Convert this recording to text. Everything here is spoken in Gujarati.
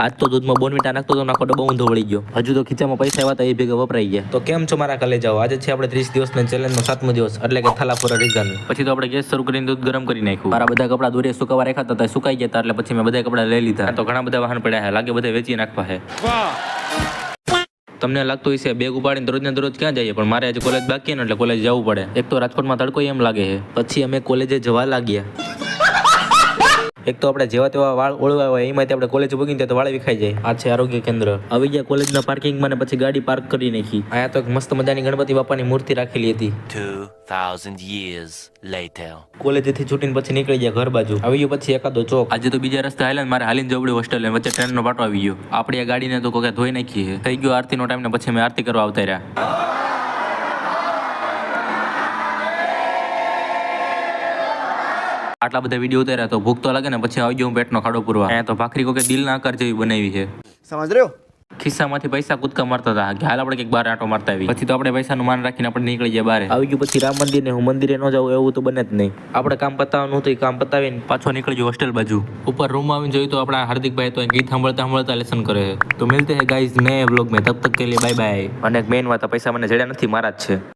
આજ તો દૂધમાં બોર્નવિટા નાખતો તો આખો ડબ્બો ઊંધો વળી ગયો. હજુ તો ખીચામાં પૈસા આવ્યા હતા એ ભેગા વપરાઈ ગયા. તો કેમ છો મારા કલેજાઓ? આજે છે આપણે 30 દિવસના ચેલેન્જનો 7મો દિવસ એટલે કે થાલાપુરા રીઝન. પછી તો આપણે ગેસ શરૂ કરીને દૂધ ગરમ કરી નાખ્યું. મારા બધા કપડા દોરે સુકાવા રાખ્યા હતા સુકાઈ ગયા હતા એટલે પછી મેં બધા કપડા લઈ લીધા. તો ઘણા બધા વાહન પડ્યા છે લાગે બધા વેચી નાખવા છે. તમને લાગતું હશે બેગ ઉપાડીને દરરોજના દરરોજ ક્યાં જઈએ પણ મારે આજે કોલેજ બાકી ને એટલે કોલેજ જવું પડે. એક તો રાજકોટમાં તડકો એમ લાગે છે. પછી અમે કોલેજે જવા લાગ્યા. એક તો આપણે જેવા તેવા વાળ ઓળવા હોય એમાંથી આપણે કોલેજ ભોગીને તો વાળ વિખાઈ જાય. આ છે આરોગ્ય કેન્દ્ર. આવી ગયા કોલેજના પાર્કિંગમાં ને પછી ગાડી પાર્ક કરી નાખી. અહીંયા તો એક મસ્ત મજાની ગણપતિ બાપાની મૂર્તિ રાખેલી હતી. 2000 years later. કોલેજથી છૂટીને પછી નીકળી ગયા ઘર બાજુ. આવી ગયો પછી એકાદો ચોક. આજે તો બીજા રસ્તે હાલ્યા મારે હાલીને જવું પડ્યું હોસ્ટેલ વચ્ચે ટ્રેનનો પાટો આવી ગયો. આપણી આ ગાડીને તો કોઈ ધોઈ નાખી છે. થઈ ગયો આરતીનો ટાઈમ ને પછી અમે આરતી કરવા આવતા રહ્યા. આટલા બધા વિડીયો ઉતાર્યા તો ભૂખ તો લાગે ને પછી આવી ગયો હું પેટનો ખાડો પૂરવા. અહીંયા તો ભાખરી કોકે દિલના આકાર જેવી બનાવી છે. સમજ રહ્યો? ખિસ્સામાંથી પૈસા કૂદકા મારતા હતા કે હાલ આપણે કંઈક બાર આંટો મારતા આવી. પછી તો આપણે પૈસાનું માન રાખીને આપણે નીકળી ગયા બહાર. આવી ગયું પછી રામ મંદિર ને હું મંદિરે ન જાઉં એવું તો બને જ નહીં. આપણે કામ પતાવવાનું હતું કામ પતાવીને પાછો નીકળી ગયો હોસ્ટેલ બાજુ. ઉપર રૂમમાં આવીને જોયું તો આપણા હાર્દિકભાઈ તો ગીત સાંભળતા સાંભળતા લેસન કરે છે. તો મિલતે હે ગાઈઝ નए વ્લોગ में, તબ તક કે लिए બાય બાય. અને એક મેઇન વાત પૈસા મને જડ્યા નથી મારા જ છે.